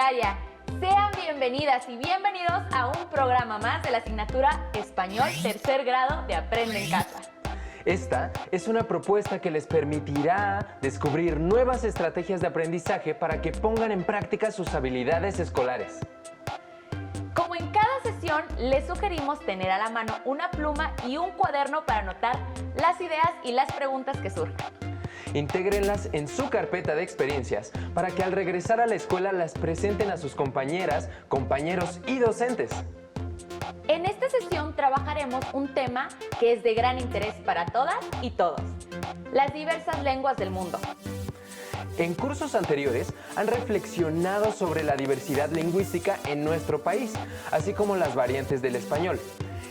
secundaria. Sean bienvenidas y bienvenidos a un programa más de la asignatura Español Tercer Grado de Aprende en Casa. Esta es una propuesta que les permitirá descubrir nuevas estrategias de aprendizaje para que pongan en práctica sus habilidades escolares. Como en cada sesión, les sugerimos tener a la mano una pluma y un cuaderno para anotar las ideas y las preguntas que surjan. Intégrenlas en su carpeta de experiencias para que al regresar a la escuela las presenten a sus compañeras, compañeros y docentes. En esta sesión trabajaremos un tema que es de gran interés para todas y todos: las diversas lenguas del mundo. En cursos anteriores han reflexionado sobre la diversidad lingüística en nuestro país, así como las variantes del español.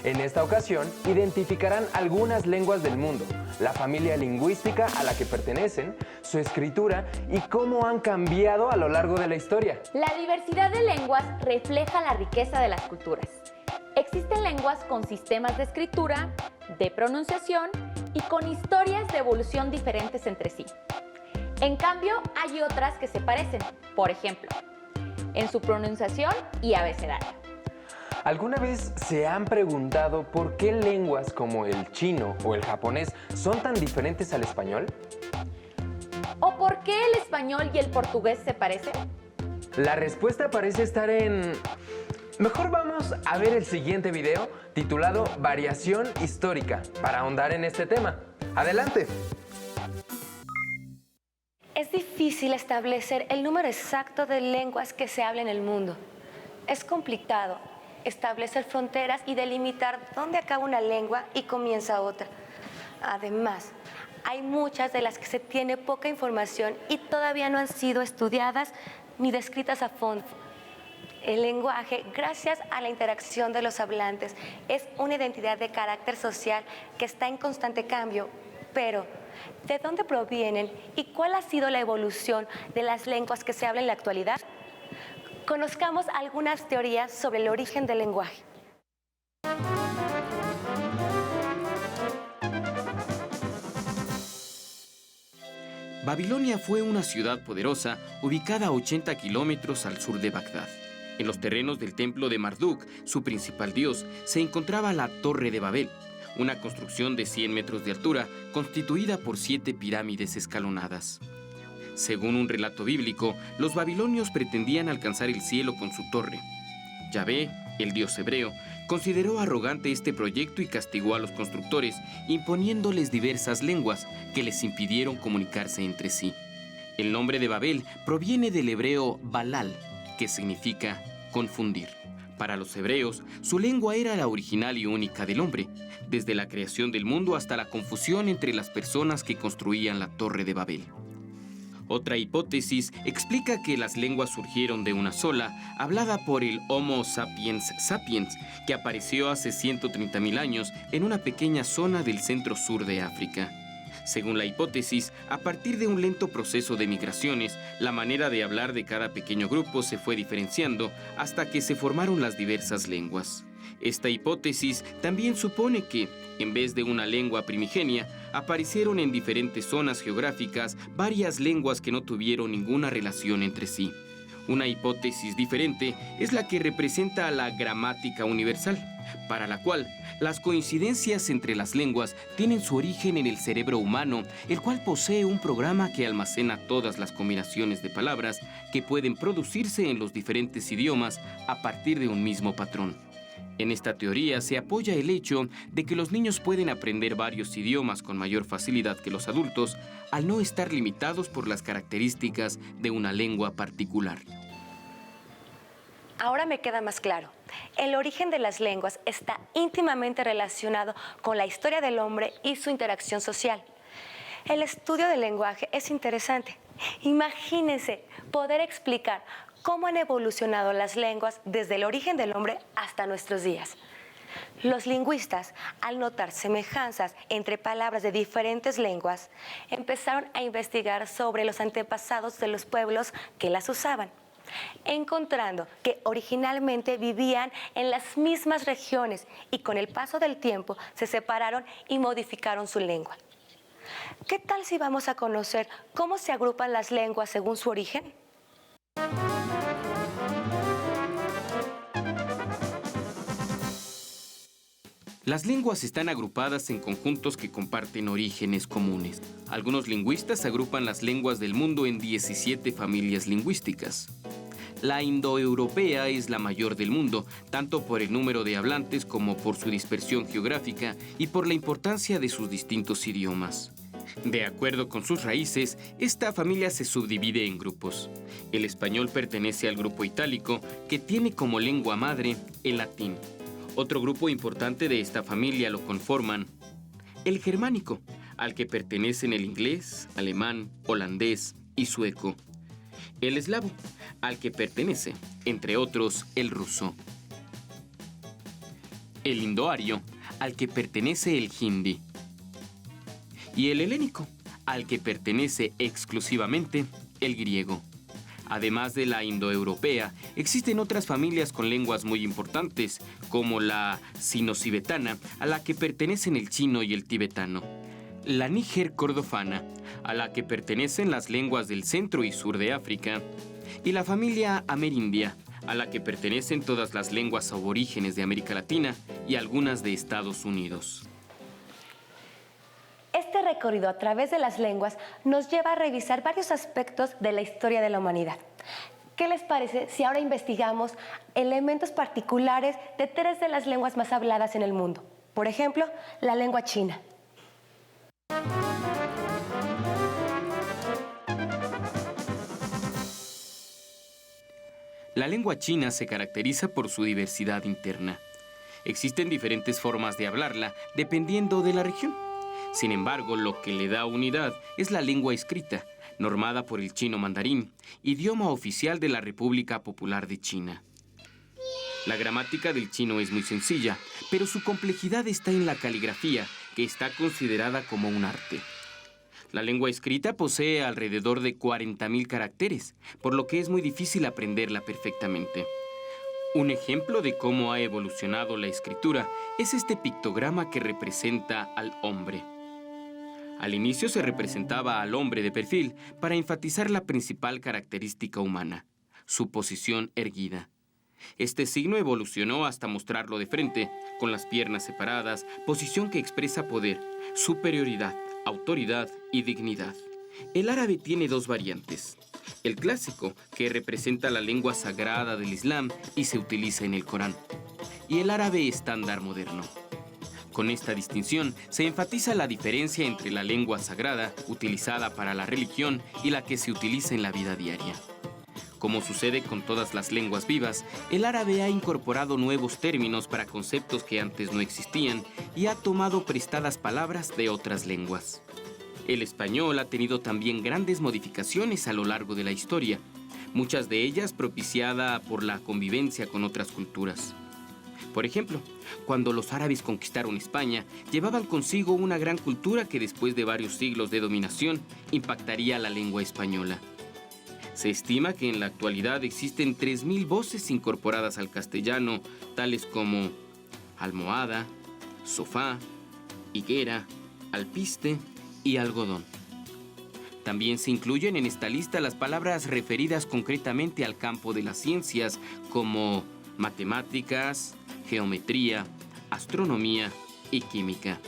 En esta ocasión, identificarán algunas lenguas del mundo, la familia lingüística a la que pertenecen, su escritura y cómo han cambiado a lo largo de la historia. La diversidad de lenguas refleja la riqueza de las culturas. Existen lenguas con sistemas de escritura, de pronunciación y con historias de evolución diferentes entre sí. En cambio, hay otras que se parecen, por ejemplo, en su pronunciación y abecedario. ¿Alguna vez se han preguntado por qué lenguas como el chino o el japonés son tan diferentes al español? ¿O por qué el español y el portugués se parecen? La respuesta parece estar en... Mejor vamos a ver el siguiente video titulado Variación Histórica para ahondar en este tema. ¡Adelante! Es difícil establecer el número exacto de lenguas que se hablan en el mundo. Es complicado establecer fronteras y delimitar dónde acaba una lengua y comienza otra. Además, hay muchas de las que se tiene poca información y todavía no han sido estudiadas ni descritas a fondo. El lenguaje, gracias a la interacción de los hablantes, es una identidad de carácter social que está en constante cambio. Pero, ¿de dónde provienen y cuál ha sido la evolución de las lenguas que se hablan en la actualidad? Conozcamos algunas teorías sobre el origen del lenguaje. Babilonia fue una ciudad poderosa ubicada a 80 kilómetros al sur de Bagdad. En los terrenos del templo de Marduk, su principal dios, se encontraba la Torre de Babel, una construcción de 100 metros de altura constituida por 7 pirámides escalonadas. Según un relato bíblico, los babilonios pretendían alcanzar el cielo con su torre. Yahvé, el dios hebreo, consideró arrogante este proyecto y castigó a los constructores, imponiéndoles diversas lenguas que les impidieron comunicarse entre sí. El nombre de Babel proviene del hebreo Balal, que significa confundir. Para los hebreos, su lengua era la original y única del hombre, desde la creación del mundo hasta la confusión entre las personas que construían la Torre de Babel. Otra hipótesis explica que las lenguas surgieron de una sola, hablada por el Homo sapiens sapiens, que apareció hace 130.000 años en una pequeña zona del centro-sur de África. Según la hipótesis, a partir de un lento proceso de migraciones, la manera de hablar de cada pequeño grupo se fue diferenciando hasta que se formaron las diversas lenguas. Esta hipótesis también supone que, en vez de una lengua primigenia, aparecieron en diferentes zonas geográficas varias lenguas que no tuvieron ninguna relación entre sí. Una hipótesis diferente es la que representa la gramática universal, para la cual las coincidencias entre las lenguas tienen su origen en el cerebro humano, el cual posee un programa que almacena todas las combinaciones de palabras que pueden producirse en los diferentes idiomas a partir de un mismo patrón. En esta teoría se apoya el hecho de que los niños pueden aprender varios idiomas con mayor facilidad que los adultos al no estar limitados por las características de una lengua particular. Ahora me queda más claro. El origen de las lenguas está íntimamente relacionado con la historia del hombre y su interacción social. El estudio del lenguaje es interesante. Imagínense poder explicar cómo han evolucionado las lenguas desde el origen del hombre hasta nuestros días. Los lingüistas, al notar semejanzas entre palabras de diferentes lenguas, empezaron a investigar sobre los antepasados de los pueblos que las usaban, encontrando que originalmente vivían en las mismas regiones y con el paso del tiempo se separaron y modificaron su lengua. ¿Qué tal si vamos a conocer cómo se agrupan las lenguas según su origen? Las lenguas están agrupadas en conjuntos que comparten orígenes comunes. Algunos lingüistas agrupan las lenguas del mundo en 17 familias lingüísticas. La indoeuropea es la mayor del mundo, tanto por el número de hablantes como por su dispersión geográfica y por la importancia de sus distintos idiomas. De acuerdo con sus raíces, esta familia se subdivide en grupos. El español pertenece al grupo itálico, que tiene como lengua madre el latín. Otro grupo importante de esta familia lo conforman el germánico, al que pertenecen el inglés, alemán, holandés y sueco. El eslavo, al que pertenece, entre otros, el ruso. El indoario, al que pertenece el hindi. Y el helénico, al que pertenece exclusivamente el griego. Además de la indoeuropea, existen otras familias con lenguas muy importantes, como la sino-tibetana, a la que pertenecen el chino y el tibetano. La níger-cordofana, a la que pertenecen las lenguas del centro y sur de África. Y la familia amerindia, a la que pertenecen todas las lenguas aborígenes de América Latina y algunas de Estados Unidos. Este recorrido a través de las lenguas nos lleva a revisar varios aspectos de la historia de la humanidad. ¿Qué les parece si ahora investigamos elementos particulares de 3 de las lenguas más habladas en el mundo? Por ejemplo, la lengua china. La lengua china se caracteriza por su diversidad interna. Existen diferentes formas de hablarla dependiendo de la región. Sin embargo, lo que le da unidad es la lengua escrita, normada por el chino mandarín, idioma oficial de la República Popular de China. La gramática del chino es muy sencilla, pero su complejidad está en la caligrafía, que está considerada como un arte. La lengua escrita posee alrededor de 40.000 caracteres, por lo que es muy difícil aprenderla perfectamente. Un ejemplo de cómo ha evolucionado la escritura es este pictograma que representa al hombre. Al inicio se representaba al hombre de perfil para enfatizar la principal característica humana, su posición erguida. Este signo evolucionó hasta mostrarlo de frente, con las piernas separadas, posición que expresa poder, superioridad, autoridad y dignidad. El árabe tiene 2 variantes. El clásico, que representa la lengua sagrada del Islam y se utiliza en el Corán. Y el árabe estándar moderno. Con esta distinción se enfatiza la diferencia entre la lengua sagrada, utilizada para la religión, y la que se utiliza en la vida diaria. Como sucede con todas las lenguas vivas, el árabe ha incorporado nuevos términos para conceptos que antes no existían y ha tomado prestadas palabras de otras lenguas. El español ha tenido también grandes modificaciones a lo largo de la historia, muchas de ellas propiciadas por la convivencia con otras culturas. Por ejemplo, cuando los árabes conquistaron España, llevaban consigo una gran cultura que después de varios siglos de dominación impactaría la lengua española. Se estima que en la actualidad existen 3.000 voces incorporadas al castellano, tales como almohada, sofá, higuera, alpiste y algodón. También se incluyen en esta lista las palabras referidas concretamente al campo de las ciencias, como matemáticas, geometría, astronomía y química.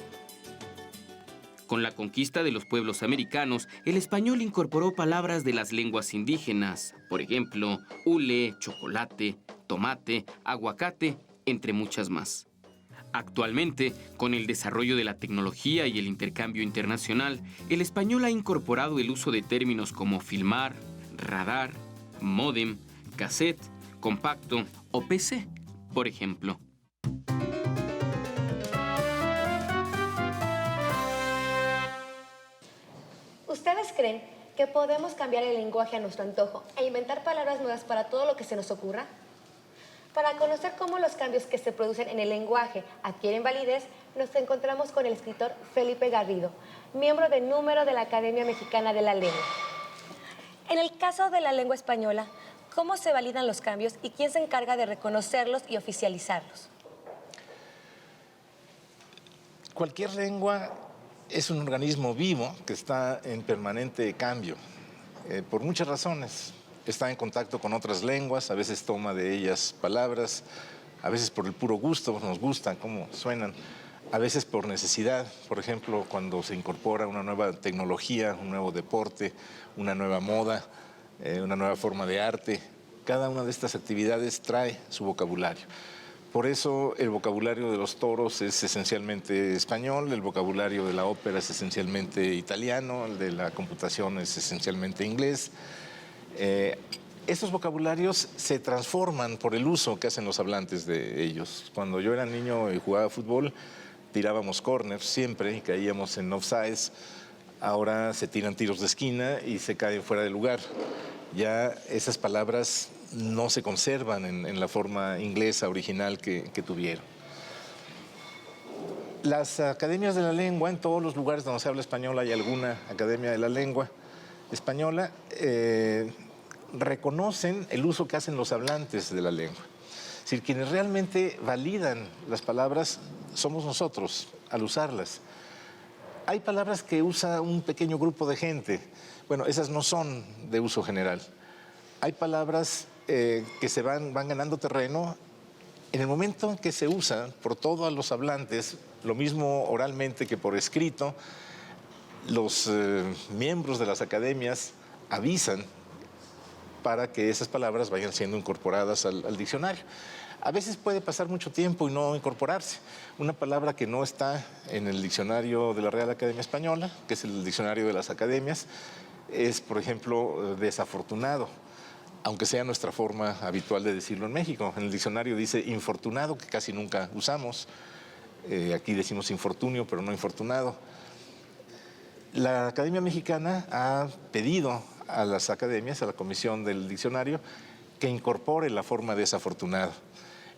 Con la conquista de los pueblos americanos, el español incorporó palabras de las lenguas indígenas, por ejemplo, hule, chocolate, tomate, aguacate, entre muchas más. Actualmente, con el desarrollo de la tecnología y el intercambio internacional, el español ha incorporado el uso de términos como filmar, radar, módem, cassette, compacto o PC, por ejemplo. ¿Ustedes creen que podemos cambiar el lenguaje a nuestro antojo e inventar palabras nuevas para todo lo que se nos ocurra? Para conocer cómo los cambios que se producen en el lenguaje adquieren validez, nos encontramos con el escritor Felipe Garrido, miembro de número de la Academia Mexicana de la Lengua. En el caso de la lengua española, ¿cómo se validan los cambios y quién se encarga de reconocerlos y oficializarlos? Cualquier lengua es un organismo vivo que está en permanente cambio, por muchas razones. Está en contacto con otras lenguas, a veces toma de ellas palabras, a veces por el puro gusto, nos gustan cómo suenan, a veces por necesidad. Por ejemplo, cuando se incorpora una nueva tecnología, un nuevo deporte, una nueva moda, una nueva forma de arte. Cada una de estas actividades trae su vocabulario. Por eso el vocabulario de los toros es esencialmente español, el vocabulario de la ópera es esencialmente italiano, el de la computación es esencialmente inglés. Estos vocabularios se transforman por el uso que hacen los hablantes de ellos. Cuando yo era niño y jugaba fútbol, tirábamos corners siempre y caíamos en offsides. Ahora se tiran tiros de esquina y se caen fuera de lugar. Ya esas palabras no se conservan en la forma inglesa original que tuvieron. Las academias de la lengua, en todos los lugares donde se habla español hay alguna academia de la lengua española, reconocen el uso que hacen los hablantes de la lengua. Es decir, quienes realmente validan las palabras somos nosotros al usarlas. Hay palabras que usa un pequeño grupo de gente. Bueno, esas no son de uso general. Hay palabras que se van ganando terreno en el momento en que se usan por todos los hablantes, lo mismo oralmente que por escrito. Los miembros de las academias avisan para que esas palabras vayan siendo incorporadas al diccionario. A veces puede pasar mucho tiempo y no incorporarse. Una palabra que no está en el diccionario de la Real Academia Española, que es el diccionario de las academias, es, por ejemplo, desafortunado, aunque sea nuestra forma habitual de decirlo en México. En el diccionario dice infortunado, que casi nunca usamos. Aquí decimos infortunio, pero no infortunado. La Academia Mexicana ha pedido a las academias, a la comisión del diccionario, que incorpore la forma desafortunado.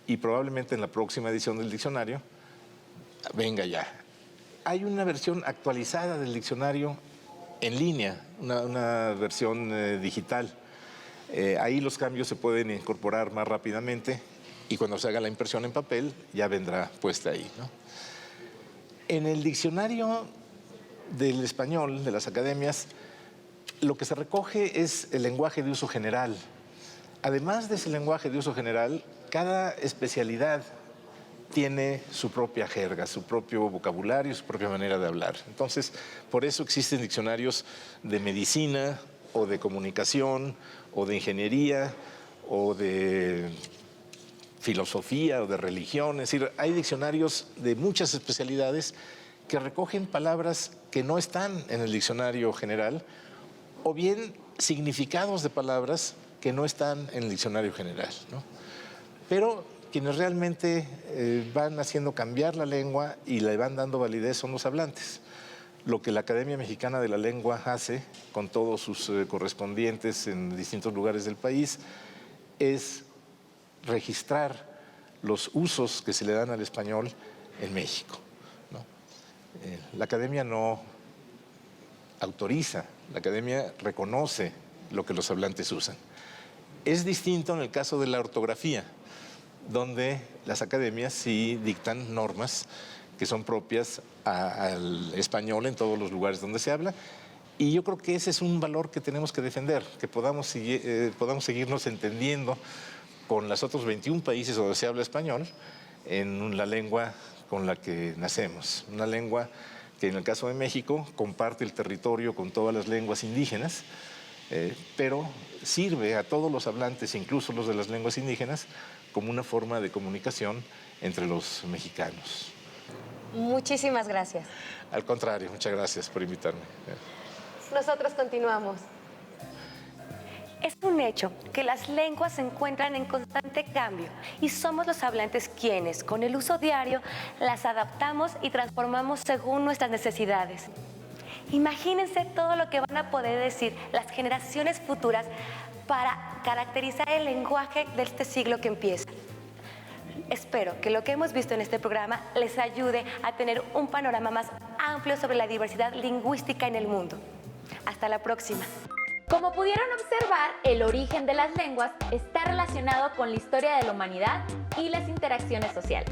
Y probablemente en la próxima edición del diccionario venga ya. Hay una versión actualizada del diccionario en línea, una versión digital. Ahí los cambios se pueden incorporar más rápidamente y cuando se haga la impresión en papel ya vendrá puesta ahí, ¿no? En el diccionario del español de las academias, lo que se recoge es el lenguaje de uso general. Además de ese lenguaje de uso general, cada especialidad tiene su propia jerga, su propio vocabulario, su propia manera de hablar. Entonces, por eso existen diccionarios de medicina o de comunicación o de ingeniería o de filosofía o de religión. Es decir, hay diccionarios de muchas especialidades que recogen palabras que no están en el diccionario general o bien significados de palabras que no están en el diccionario general, ¿no? Pero quienes realmente van haciendo cambiar la lengua y le van dando validez son los hablantes. Lo que la Academia Mexicana de la Lengua hace con todos sus correspondientes en distintos lugares del país es registrar los usos que se le dan al español en México, ¿no? La Academia no autoriza, la Academia reconoce lo que los hablantes usan. Es distinto en el caso de la ortografía, donde las academias sí dictan normas que son propias al español en todos los lugares donde se habla. Y yo creo que ese es un valor que tenemos que defender, que podamos seguirnos entendiendo con los otros 21 países donde se habla español en la lengua con la que nacemos. Una lengua que en el caso de México comparte el territorio con todas las lenguas indígenas, pero sirve a todos los hablantes, incluso los de las lenguas indígenas, como una forma de comunicación entre los mexicanos. Muchísimas gracias. Al contrario, muchas gracias por invitarme. Nosotros continuamos. Es un hecho que las lenguas se encuentran en constante cambio y somos los hablantes quienes, con el uso diario, las adaptamos y transformamos según nuestras necesidades. Imagínense todo lo que van a poder decir las generaciones futuras para caracterizar el lenguaje de este siglo que empieza. Espero que lo que hemos visto en este programa les ayude a tener un panorama más amplio sobre la diversidad lingüística en el mundo. Hasta la próxima. Como pudieron observar, el origen de las lenguas está relacionado con la historia de la humanidad y las interacciones sociales.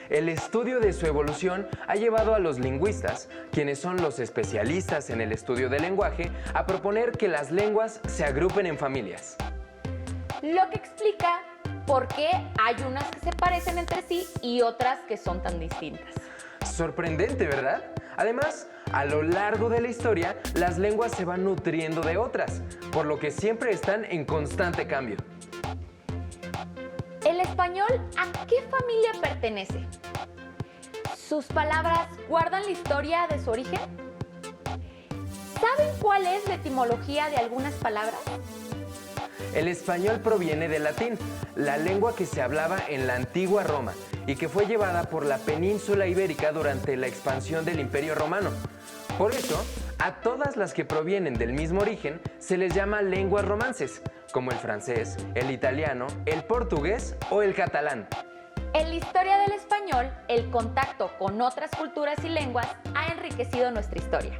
El estudio de su evolución ha llevado a los lingüistas, quienes son los especialistas en el estudio del lenguaje, a proponer que las lenguas se agrupen en familias. Lo que explica por qué hay unas que se parecen entre sí y otras que son tan distintas. Sorprendente, ¿verdad? Además, a lo largo de la historia, las lenguas se van nutriendo de otras, por lo que siempre están en constante cambio. ¿El español a qué familia pertenece? ¿Sus palabras guardan la historia de su origen? ¿Saben cuál es la etimología de algunas palabras? El español proviene del latín, la lengua que se hablaba en la antigua Roma y que fue llevada por la península ibérica durante la expansión del Imperio Romano. Por eso, a todas las que provienen del mismo origen se les llama lenguas romances, como el francés, el italiano, el portugués o el catalán. En la historia del español, el contacto con otras culturas y lenguas ha enriquecido nuestra historia.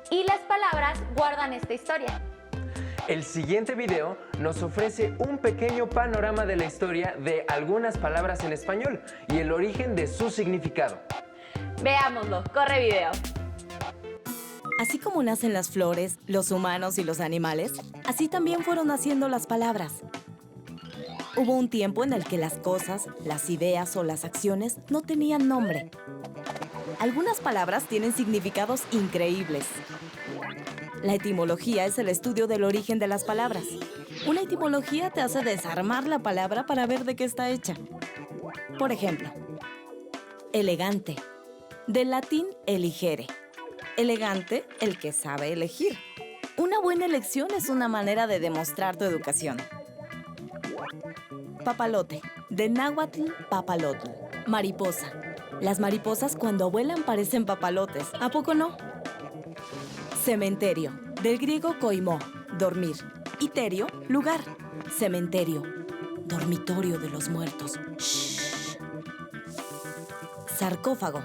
Y las palabras guardan esta historia. El siguiente video nos ofrece un pequeño panorama de la historia de algunas palabras en español y el origen de su significado. Veámoslo, corre video. Así como nacen las flores, los humanos y los animales, así también fueron naciendo las palabras. Hubo un tiempo en el que las cosas, las ideas o las acciones no tenían nombre. Algunas palabras tienen significados increíbles. La etimología es el estudio del origen de las palabras. Una etimología te hace desarmar la palabra para ver de qué está hecha. Por ejemplo, elegante. Del latín eligere. Elegante, el que sabe elegir. Una buena elección es una manera de demostrar tu educación. Papalote. De náhuatl, papalotl. Mariposa. Las mariposas cuando vuelan parecen papalotes. ¿A poco no? Cementerio. Del griego koimó, dormir. Iterio, lugar. Cementerio. Dormitorio de los muertos. Shh. Sarcófago.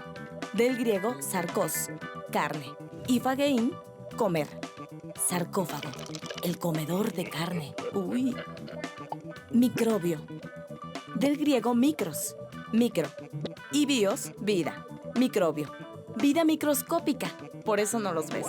Del griego sarkos, carne. Y fagein, comer. Sarcófago. El comedor de carne. Uy. Microbio. Del griego micros, micro. Y bios, vida. Microbio. Vida microscópica. Por eso no los ves.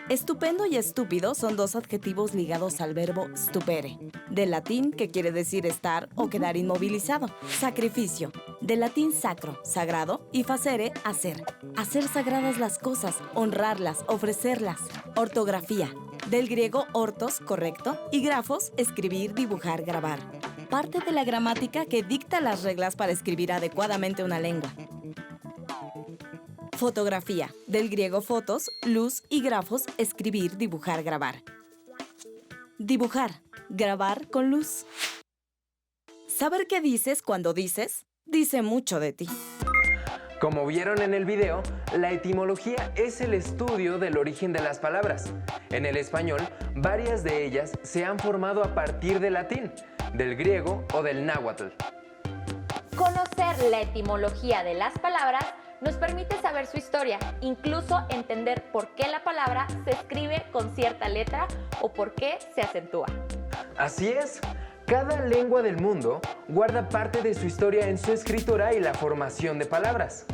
Estupendo y estúpido son dos adjetivos ligados al verbo stupere, del latín que quiere decir estar o quedar inmovilizado. Sacrificio, del latín sacro, sagrado, y facere, hacer. Hacer sagradas las cosas, honrarlas, ofrecerlas. Ortografía, del griego ortos, correcto, y grafos, escribir, dibujar, grabar. Parte de la gramática que dicta las reglas para escribir adecuadamente una lengua. Fotografía, del griego fotos, luz y grafos, escribir, dibujar, grabar. Dibujar, grabar con luz. Saber qué dices cuando dices, dice mucho de ti. Como vieron en el video, la etimología es el estudio del origen de las palabras. En el español, varias de ellas se han formado a partir del latín, del griego o del náhuatl. Conocer la etimología de las palabras nos permite saber su historia, incluso entender por qué la palabra se escribe con cierta letra o por qué se acentúa. Así es, cada lengua del mundo guarda parte de su historia en su escritura y la formación de palabras.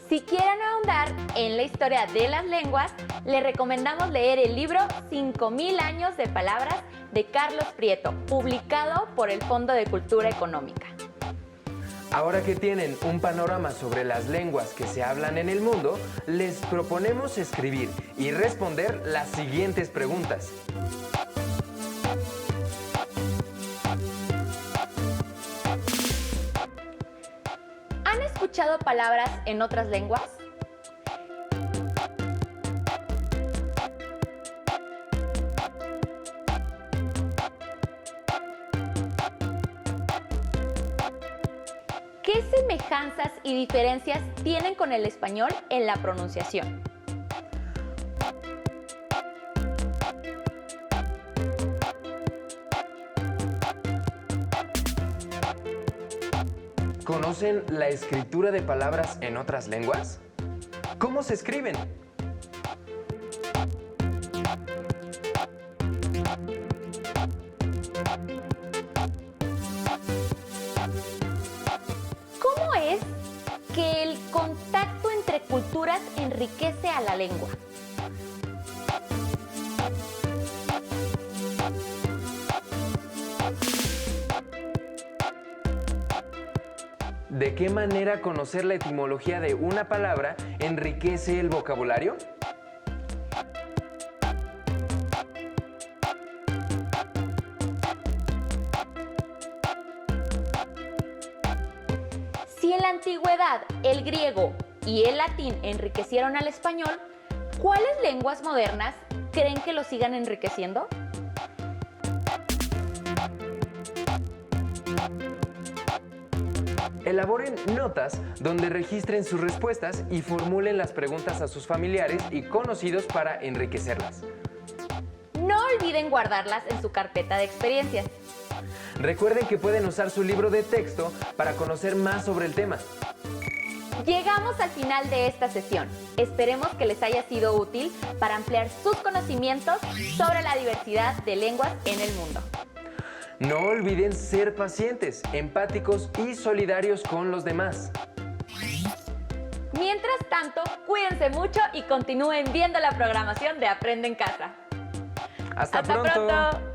Si quieren ahondar en la historia de las lenguas, les recomendamos leer el libro 5000 años de palabras de Carlos Prieto, publicado por el Fondo de Cultura Económica. Ahora que tienen un panorama sobre las lenguas que se hablan en el mundo, les proponemos escribir y responder las siguientes preguntas. ¿Han escuchado palabras en otras lenguas? ¿Qué semejanzas y diferencias tienen con el español en la pronunciación? ¿Conocen la escritura de palabras en otras lenguas? ¿Cómo se escriben? ¿Cómo es que el contacto entre culturas enriquece a la lengua? ¿De qué manera conocer la etimología de una palabra enriquece el vocabulario? Si en la antigüedad el griego y el latín enriquecieron al español, ¿cuáles lenguas modernas creen que lo sigan enriqueciendo? Elaboren notas donde registren sus respuestas y formulen las preguntas a sus familiares y conocidos para enriquecerlas. No olviden guardarlas en su carpeta de experiencias. Recuerden que pueden usar su libro de texto para conocer más sobre el tema. Llegamos al final de esta sesión. Esperemos que les haya sido útil para ampliar sus conocimientos sobre la diversidad de lenguas en el mundo. No olviden ser pacientes, empáticos y solidarios con los demás. Mientras tanto, cuídense mucho y continúen viendo la programación de Aprende en Casa. ¡Hasta pronto.